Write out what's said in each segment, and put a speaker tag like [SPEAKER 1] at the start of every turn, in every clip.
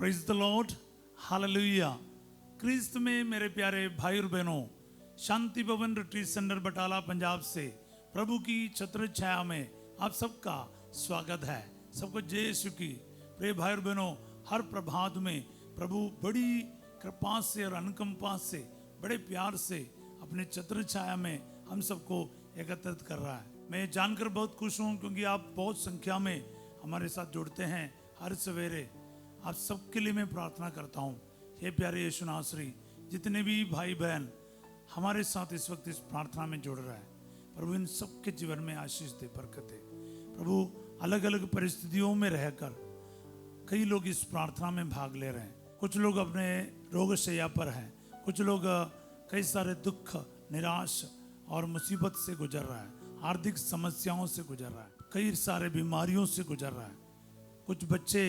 [SPEAKER 1] Praise the Lord, hallelujah. क्रिस्त में मेरे प्यारे भाई और बहनों, शांति भवन रिट्रीट सेंटर बटाला पंजाब से प्रभु की छत्र छाया में आप सबका स्वागत है। सबको जय यीशु की। प्रिय भाई और बहनों, हर प्रभात में प्रभु बड़ी कृपा से और अनुकंपा से, बड़े प्यार से अपने छत्र छाया में हम सबको एकत्रित कर रहा है। मैं जानकर बहुत खुश हूँ क्योंकि आप बहुत संख्या में हमारे साथ जुड़ते हैं हर सवेरे। आप सबके लिए मैं प्रार्थना करता हूँ। हे प्यारे यीशु नासरी, जितने भी भाई बहन हमारे साथ इस वक्त इस प्रार्थना में जुड़ रहा है, प्रभु इन सबके जीवन में आशीष दे, बरकत दे। प्रभु अलग अलग परिस्थितियों में रहकर कई लोग इस प्रार्थना में भाग ले रहे हैं। कुछ लोग अपने रोग शैया पर हैं, कुछ लोग कई सारे दुख, निराश और मुसीबत से गुजर रहा है, आर्थिक समस्याओं से गुजर रहा है, कई सारे बीमारियों से गुजर रहा है। कुछ बच्चे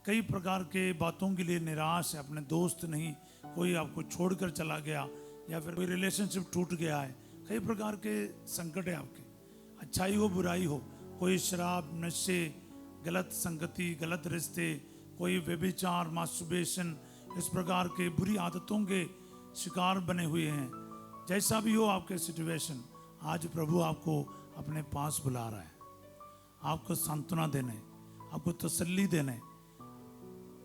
[SPEAKER 1] कई प्रकार के बातों के लिए निराश है, अपने दोस्त नहीं, कोई आपको छोड़कर चला गया या फिर कोई रिलेशनशिप टूट गया है। कई प्रकार के संकट है आपके, अच्छाई हो बुराई हो, कोई शराब, नशे, गलत संगति, गलत रिश्ते, कोई व्यभिचार, मास्टरबेशन, इस प्रकार के बुरी आदतों के शिकार बने हुए हैं। जैसा भी हो आपके सिचुएशन, आज प्रभु आपको अपने पास बुला रहा है, आपको सांत्वना देने, आपको तसल्ली देने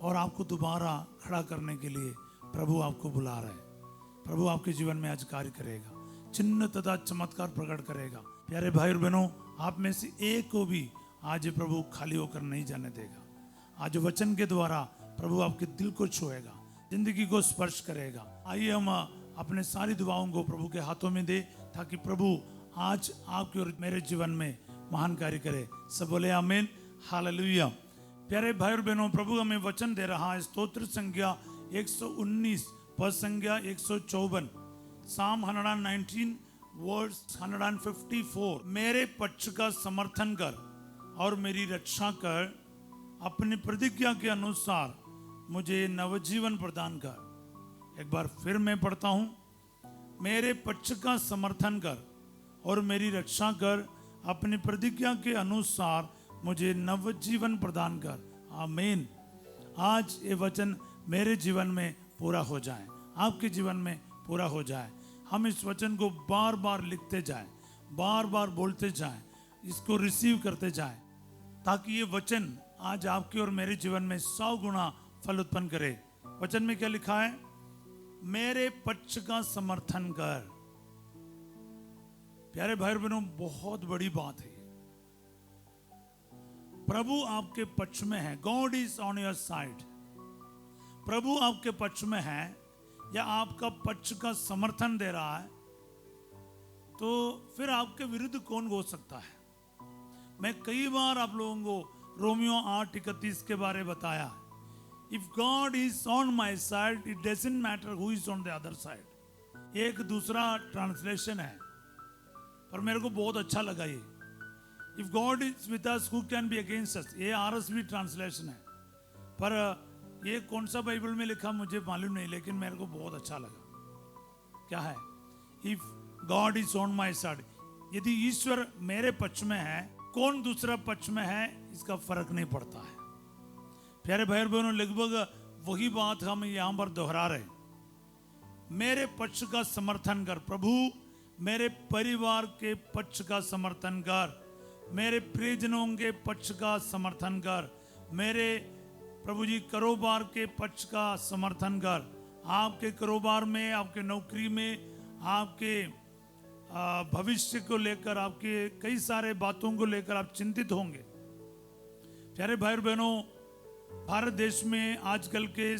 [SPEAKER 1] और आपको दोबारा खड़ा करने के लिए प्रभु आपको बुला रहा है। प्रभु आपके जीवन में आज कार्य करेगा, चिन्ह तथा चमत्कार प्रकट करेगा। प्यारे भाई और बहनों, आप में से एक को भी आज प्रभु खाली होकर नहीं जाने देगा। आज वचन के द्वारा प्रभु आपके दिल को छुएगा, जिंदगी को स्पर्श करेगा। आइए हम अपने सारी दुआओं को प्रभु के हाथों में दे, ताकि प्रभु आज आपके और मेरे जीवन में महान कार्य करे। सब बोले आमीन, हालेलुया। प्यारे भाई और बहनों, प्रभु हमें वचन दे रहा है। स्तोत्र संख्या 119, पद संख्या 154, साम 119 वर्स 154। मेरे पक्ष का समर्थन कर और मेरी रक्षा कर, अपनी प्रतिज्ञा के अनुसार मुझे नवजीवन प्रदान कर। एक बार फिर मैं पढ़ता हूँ। मेरे पक्ष का समर्थन कर और मेरी रक्षा कर, अपनी प्रतिज्ञा के अनुसार मुझे नवजीवन प्रदान कर। आमीन। आज ये वचन मेरे जीवन में पूरा हो जाए, आपके जीवन में पूरा हो जाए। हम इस वचन को बार बार लिखते जाएं, बार बार बोलते जाएं, इसको रिसीव करते जाएं, ताकि ये वचन आज आपके और मेरे जीवन में 100 गुना फल उत्पन्न करे। वचन में क्या लिखा है? मेरे पक्ष का समर्थन कर। प्यारे भाई बहनों, बहुत बड़ी बात है। प्रभु आपके पक्ष में है। God is on your side. प्रभु आपके पक्ष में है या आपका पक्ष का समर्थन दे रहा है, तो फिर आपके विरुद्ध कौन हो सकता है? मैं कई बार आप लोगों को रोमियो 8:31 के बारे में बताया है। If God is on my side, it doesn't matter who is on the other side. एक दूसरा ट्रांसलेशन है, पर मेरे को बहुत अच्छा लगा ये। If God is with us, who can be against us. ये RSV ट्रांसलेशन है, पर ये कौन सा बाइबल में लिखा मुझे मालूम नहीं, लेकिन मेरे को बहुत अच्छा लगा। क्या है? If God is on my side, यदि ईश्वर मेरे पक्ष में है, कौन दूसरा पक्ष में है इसका फर्क नहीं पड़ता है। प्यारे भाई बहनों, लगभग वही बात हम यहाँ पर दोहरा रहे। मेरे पक्ष का समर्थन कर। प्रभु मेरे परिवार के पक्ष का समर्थन कर, मेरे प्रियजनों के पक्ष का समर्थन कर, मेरे प्रभु जी कारोबार के पक्ष का समर्थन कर। आपके कारोबार में, आपके नौकरी में, आपके भविष्य को लेकर, आपके कई सारे बातों को लेकर आप चिंतित होंगे। प्यारे भाई बहनों, भारत देश में आजकल के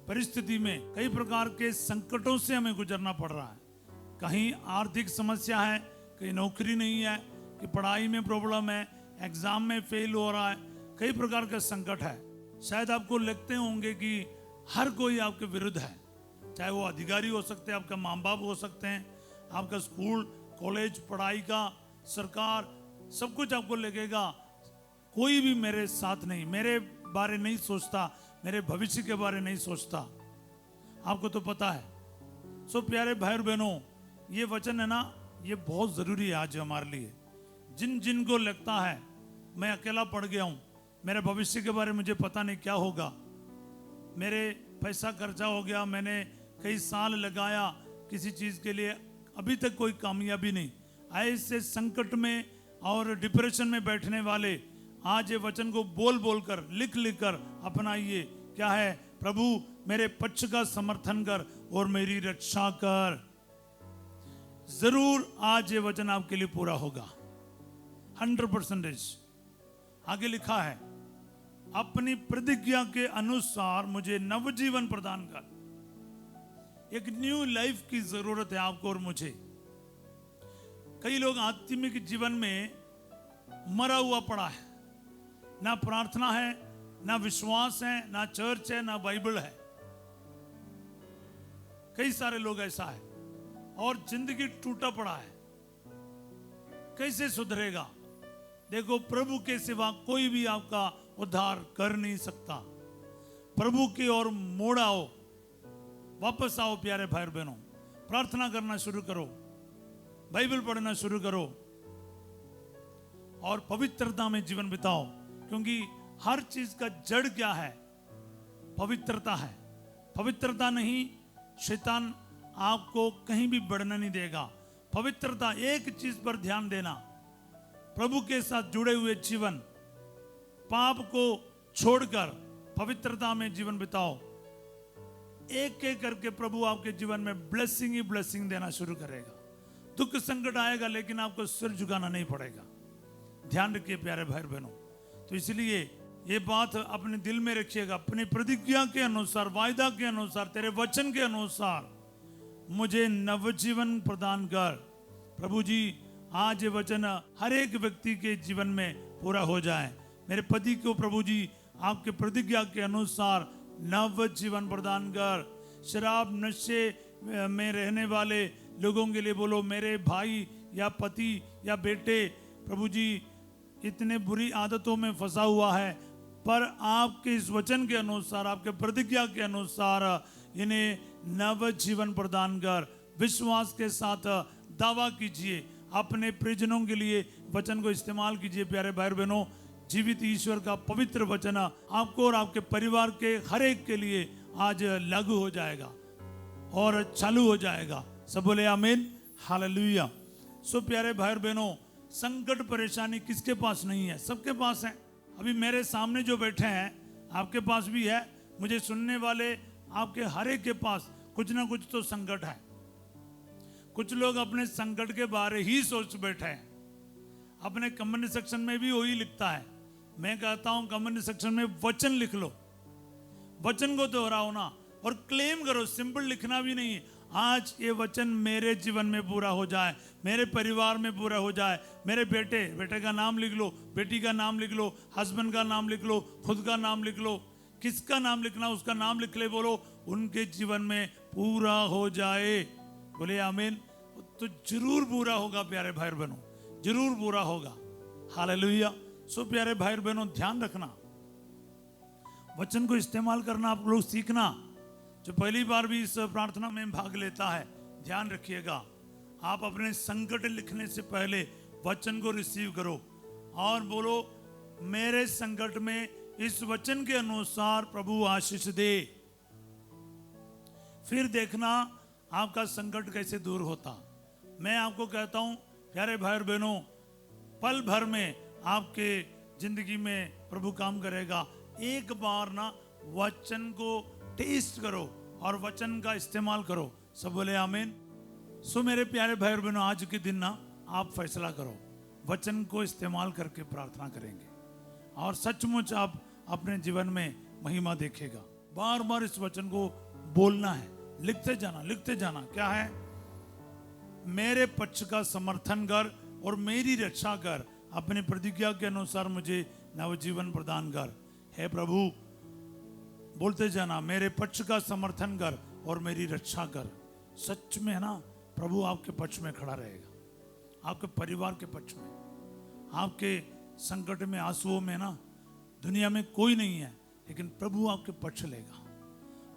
[SPEAKER 1] परिस्थिति में कई प्रकार के संकटों से हमें गुजरना पड़ रहा है। कहीं आर्थिक समस्या है, कहीं नौकरी नहीं है, कि पढ़ाई में प्रॉब्लम है, एग्जाम में फेल हो रहा है, कई प्रकार का संकट है। शायद आपको लगते होंगे कि हर कोई आपके विरुद्ध है, चाहे वो अधिकारी हो सकते हैं, आपका माँ बाप हो सकते हैं, आपका स्कूल कॉलेज पढ़ाई का, सरकार, सब कुछ आपको लगेगा कोई भी मेरे साथ नहीं, मेरे बारे नहीं सोचता, मेरे भविष्य के बारे नहीं सोचता। आपको तो पता है। सो प्यारे भाई और बहनों, ये वचन है ना, ये बहुत ज़रूरी है आज हमारे लिए। जिन जिन को लगता है मैं अकेला पड़ गया हूँ, मेरे भविष्य के बारे में मुझे पता नहीं क्या होगा, मेरे पैसा खर्चा हो गया, मैंने कई साल लगाया किसी चीज के लिए, अभी तक कोई कामयाबी नहीं। ऐसे संकट में और डिप्रेशन में बैठने वाले आज ये वचन को बोल बोल कर, लिख लिख कर अपनाइए। क्या है? प्रभु मेरे पक्ष का समर्थन कर और मेरी रक्षा कर। जरूर आज ये वचन आपके लिए पूरा होगा, 100%। आगे लिखा है, अपनी प्रतिज्ञा के अनुसार मुझे नवजीवन प्रदान कर। एक न्यू लाइफ की जरूरत है आपको और मुझे। कई लोग आत्मिक जीवन में मरा हुआ पड़ा है, ना प्रार्थना है, ना विश्वास है, ना चर्च है, ना बाइबल है। कई सारे लोग ऐसा है और जिंदगी टूटा पड़ा है। कैसे सुधरेगा? देखो, प्रभु के सिवा कोई भी आपका उद्धार कर नहीं सकता। प्रभु की ओर मोड़ आओ, वापस आओ प्यारे भाई और बहनों। प्रार्थना करना शुरू करो, बाइबल पढ़ना शुरू करो और पवित्रता में जीवन बिताओ, क्योंकि हर चीज का जड़ क्या है? पवित्रता है। पवित्रता नहीं, शैतान आपको कहीं भी बढ़ना नहीं देगा। पवित्रता, एक चीज पर ध्यान देना, प्रभु के साथ जुड़े हुए जीवन, पाप को छोड़कर पवित्रता में जीवन बिताओ। एक एक करके प्रभु आपके जीवन में ब्लेसिंग ही ब्लेसिंग देना शुरू करेगा। दुख संकट आएगा लेकिन आपको सिर झुकाना नहीं पड़ेगा। ध्यान रखिए प्यारे भाई बहनों। तो इसलिए ये बात अपने दिल में रखिएगा, अपनी प्रतिज्ञा के अनुसार, वायदा के अनुसार, तेरे वचन के अनुसार मुझे नवजीवन प्रदान कर। प्रभु जी, आज ये वचन हर एक व्यक्ति के जीवन में पूरा हो जाए। मेरे पति को प्रभु जी आपके प्रतिज्ञा के अनुसार नवजीवन प्रदान कर। शराब नशे में रहने वाले लोगों के लिए बोलो, मेरे भाई या पति या बेटे प्रभु जी इतने बुरी आदतों में फंसा हुआ है, पर आपके इस वचन के अनुसार, आपके प्रतिज्ञा के अनुसार इन्हें नव जीवन प्रदान कर। विश्वास के साथ दावा कीजिए, अपने परिजनों के लिए वचन को इस्तेमाल कीजिए। प्यारे भाई बहनों, जीवित ईश्वर का पवित्र वचन आपको और आपके परिवार के हर एक के लिए आज लागू हो जाएगा और चालू हो जाएगा। सब बोले आमीन, हालेलुया। सो प्यारे भाई बहनों, संकट परेशानी किसके पास नहीं है? सबके पास है। अभी मेरे सामने जो बैठे हैं आपके पास भी है, मुझे सुनने वाले आपके हर एक के पास कुछ ना कुछ तो संकट है। कुछ लोग अपने संकट के बारे ही सोच बैठे हैं। अपने कमेंट सेक्शन में भी वही लिखता है। मैं कहता हूं कमेंट सेक्शन में वचन लिख लो, वचन को दोहराओ ना और क्लेम करो। सिंपल लिखना भी नहीं है। आज ये वचन मेरे जीवन में पूरा हो जाए, मेरे परिवार में पूरा हो जाए। मेरे बेटे का नाम लिख लो, बेटी का नाम लिख लो, हस्बैंड का नाम लिख लो, खुद का नाम लिख लो। किसका नाम लिखना उसका नाम लिख ले, बोलो उनके जीवन में पूरा हो जाए। बोले आमीन। तो जरूर पूरा होगा प्यारे भाई बहनों, जरूर पूरा होगा। हालेलुया। सो प्यारे भाई बहनों, ध्यान रखना, वचन को इस्तेमाल करना आप लोग सीखना। जो पहली बार भी इस प्रार्थना में भाग लेता है, ध्यान रखिएगा, आप अपने संकट लिखने से पहले वचन को रिसीव करो और बोलो, मेरे संकट में इस वचन के अनुसार प्रभु आशीष दे। फिर देखना आपका संकट कैसे दूर होता। मैं आपको कहता हूं प्यारे भाई और बहनों, पल भर में आपके जिंदगी में प्रभु काम करेगा। एक बार ना वचन को टेस्ट करो और वचन का इस्तेमाल करो। सब बोले आमीन। सो मेरे प्यारे भाई और बहनों, आज के दिन ना आप फैसला करो, वचन को इस्तेमाल करके प्रार्थना करेंगे और सचमुच आप अपने जीवन में महिमा देखेगा। बार बार इस वचन को बोलना है, लिखते जाना। क्या है? मेरे पक्ष का समर्थन कर और मेरी रक्षा कर, अपनी प्रतिज्ञा के अनुसार मुझे नवजीवन प्रदान कर। हे प्रभु, बोलते जाना, मेरे पक्ष का समर्थन कर और मेरी रक्षा कर। सच में है ना, प्रभु आपके पक्ष में खड़ा रहेगा, आपके परिवार के पक्ष में। आपके संकट में, आंसुओं में ना दुनिया में कोई नहीं है, लेकिन प्रभु आपके पक्ष लेगा,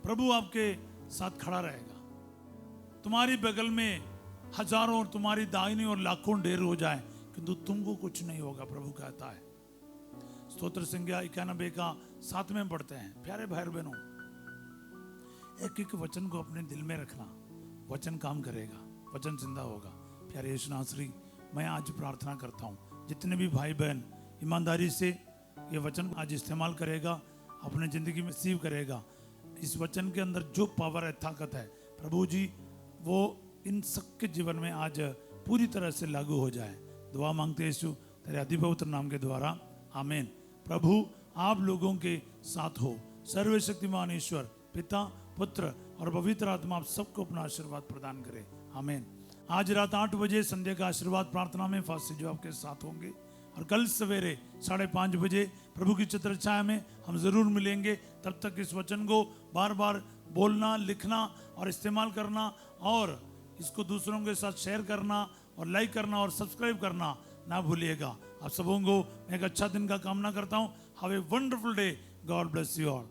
[SPEAKER 1] प्रभु आपके साथ खड़ा रहेगा। तुम्हारी बगल में हजारों और तुम्हारी दाहिनी और लाखों ढेर हो जाए, किंतु तुमको कुछ नहीं होगा, प्रभु कहता है। स्तोत्र संज्ञा 91 का 7 में पढ़ते हैं। प्यारे भाई बहनों, एक एक वचन को अपने दिल में रखना। वचन काम करेगा, वचन जिंदा होगा। प्यारे यीशु नासरी, मैं आज प्रार्थना करता हूँ जितने भी भाई बहन ईमानदारी से ये वचन आज इस्तेमाल करेगा, अपने ज़िंदगी में रिसीव करेगा, इस वचन के अंदर जो पावर है, ताकत है, प्रभु जी वो इन सबके जीवन में आज पूरी तरह से लागू हो जाए। दुआ मांगते यीशु तेरे अति पवित्र नाम के द्वारा, आमीन। प्रभु आप लोगों के साथ हो। सर्वशक्तिमान ईश्वर पिता, पुत्र और पवित्र आत्मा आप सबको अपना आशीर्वाद प्रदान करे, आमीन। आज रात 8 बजे संध्या का आशीर्वाद प्रार्थना में फास्ट जो आपके साथ होंगे, और कल सवेरे 5:30 बजे प्रभु की छत्र छाया में हम जरूर मिलेंगे। तब तक इस वचन को बार बार बोलना, लिखना और इस्तेमाल करना, और इसको दूसरों के साथ शेयर करना और लाइक करना और सब्सक्राइब करना ना भूलिएगा। आप सबों को एक अच्छा दिन का कामना करता हूँ। Have a wonderful day. God bless you all.